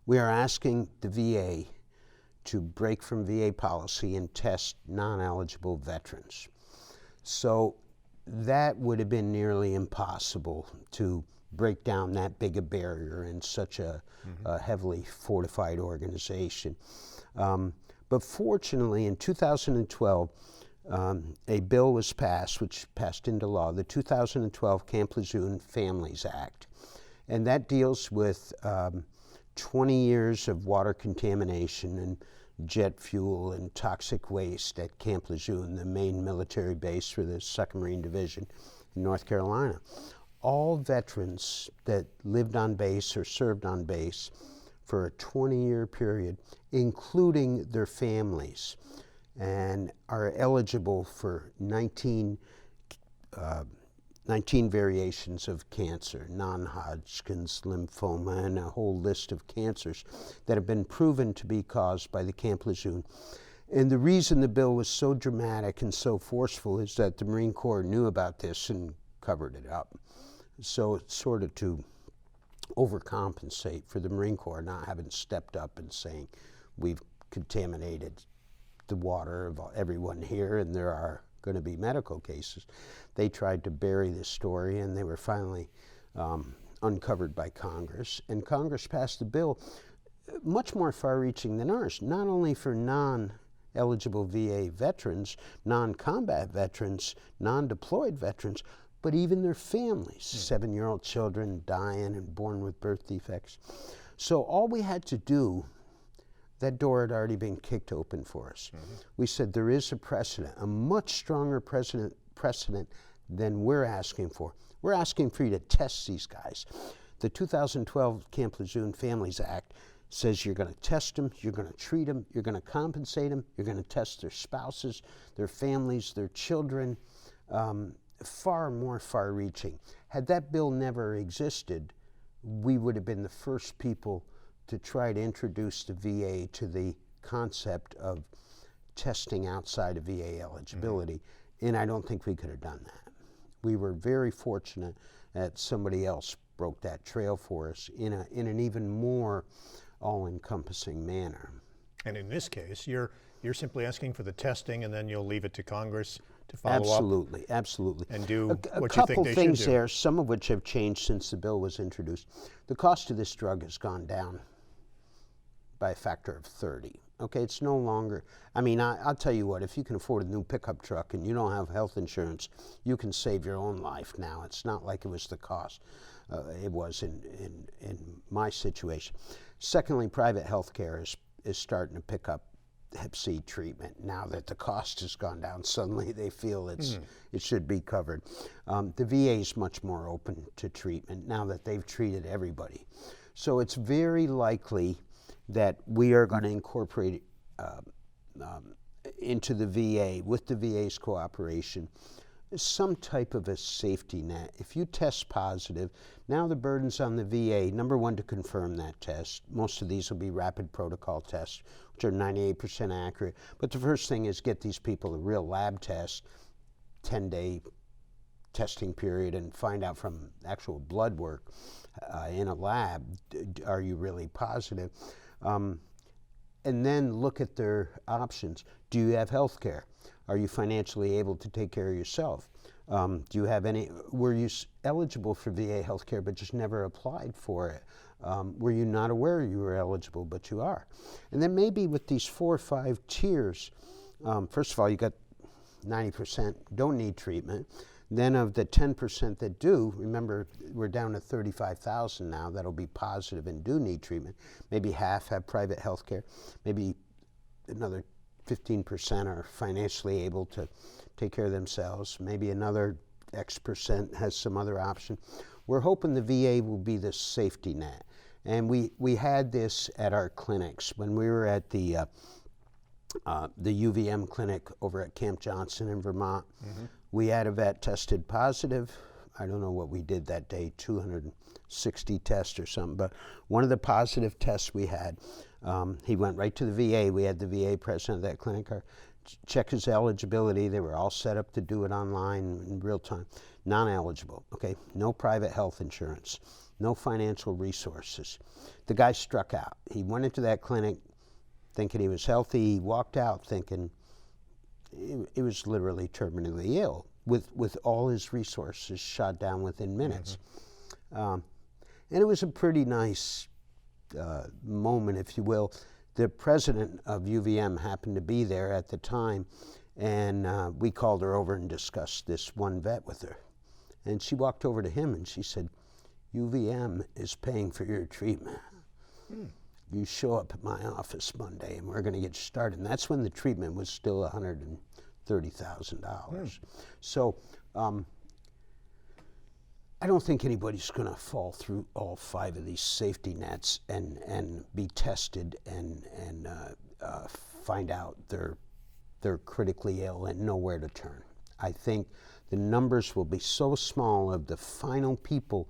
We are asking the VA to break from VA policy and test non-eligible veterans. So that would have been nearly impossible to break down that big a barrier in such a heavily fortified organization. But fortunately, in 2012, a bill was passed, which passed into law, the 2012 Camp Lejeune Families Act. And that deals with 20 years of water contamination and jet fuel and toxic waste at Camp Lejeune, the main military base for the 2nd Marine Division in North Carolina. All veterans that lived on base or served on base for a 20-year period, including their families, and are eligible for 19 variations of cancer, non-Hodgkin's lymphoma, and a whole list of cancers that have been proven to be caused by the Camp Lejeune. And the reason the bill was so dramatic and so forceful is that the Marine Corps knew about this and covered it up. So it's sort of to overcompensate for the Marine Corps not having stepped up and saying, we've contaminated the water of everyone here and there are going to be medical cases. They tried to bury this story, and they were finally uncovered by Congress. And Congress passed a bill much more far-reaching than ours, not only for non-eligible VA veterans, non-combat veterans, non-deployed veterans, but even their families, 7-year-old children dying and born with birth defects. So all we had to do, that door had already been kicked open for us. We said there is a precedent, a much stronger precedent than we're asking for. We're asking for you to test these guys. The 2012 Camp Lejeune Families Act says you're going to test them, you're going to treat them, you're going to compensate them, you're going to test their spouses, their families, their children. Far more far-reaching. Had that bill never existed, we would have been the first people to try to introduce the VA to the concept of testing outside of VA eligibility, and I don't think we could have done that. We were very fortunate that somebody else broke that trail for us in an even more all-encompassing manner. And in this case, you're simply asking for the testing, and then you'll leave it to Congress to follow Absolutely, up. absolutely. And do what you think they should do. A couple things there, some of which have changed since the bill was introduced. The cost of this drug has gone down by a factor of 30. Okay, it's no longer, I mean, I'll tell you what, if you can afford a new pickup truck and you don't have health insurance, you can save your own life now. It's not like it was the cost it was in my situation. Secondly, private health care is starting to pick up Hep C treatment. Now that the cost has gone down, suddenly they feel it should be covered. The VA is much more open to treatment now that they've treated everybody. So it's very likely that we are going to incorporate into the VA, with the VA's cooperation, some type of a safety net. If you test positive, now the burden's on the VA, number one, to confirm that test. Most of these will be rapid protocol tests, which are 98% accurate. But the first thing is get these people a real lab test, 10-day testing period, and find out from actual blood work in a lab, are you really positive? And then look at their options. Do you have health care? Are you financially able to take care of yourself? Do you have any, were you eligible for VA health care but just never applied for it? Were you not aware you were eligible but you are? And then maybe with these 4 or 5 tiers, first of all, you got 90% don't need treatment. Then of the 10% that do, remember we're down to 35,000 now that'll be positive and do need treatment. Maybe half have private health care. Maybe another 15% are financially able to take care of themselves. Maybe another X percent has some other option. We're hoping the VA will be the safety net. And we had this at our clinics. When we were at the UVM clinic over at Camp Johnson in Vermont, we had a vet tested positive. I don't know what we did that day, 260 tests or something, but one of the positive tests we had, he went right to the VA. We had the VA president of that clinic check his eligibility. They were all set up to do it online in real time. Non-eligible, okay? No private health insurance. no financial resources. The guy struck out. He went into that clinic thinking he was healthy. He walked out thinking he was literally terminally ill, with all his resources shot down within minutes. And it was a pretty nice moment, if you will. The president of UVM happened to be there at the time, and we called her over and discussed this one vet with her. And she walked over to him and she said, UVM is paying for your treatment. You show up at my office Monday and we're going to get started. And that's when the treatment was still $130,000. So I don't think anybody's going to fall through all 5 of these safety nets and be tested and find out they're critically ill and nowhere to turn. I think the numbers will be so small of the final people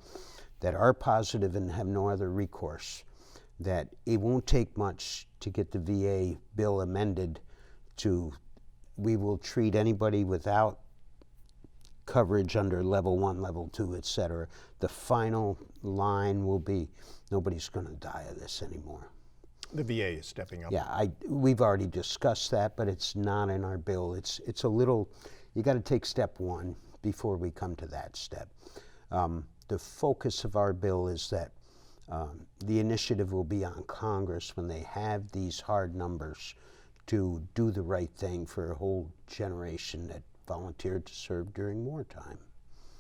that are positive and have no other recourse that it won't take much to get the VA bill amended to, we will treat anybody without coverage under level 1, level 2, et cetera. The final line will be, nobody's going to die of this anymore. The VA is stepping up. Yeah, we've already discussed that, but it's not in our bill. It's a little, you got to take step 1 before we come to that step. The focus of our bill is that the initiative will be on Congress when they have these hard numbers to do the right thing for a whole generation that volunteered to serve during wartime.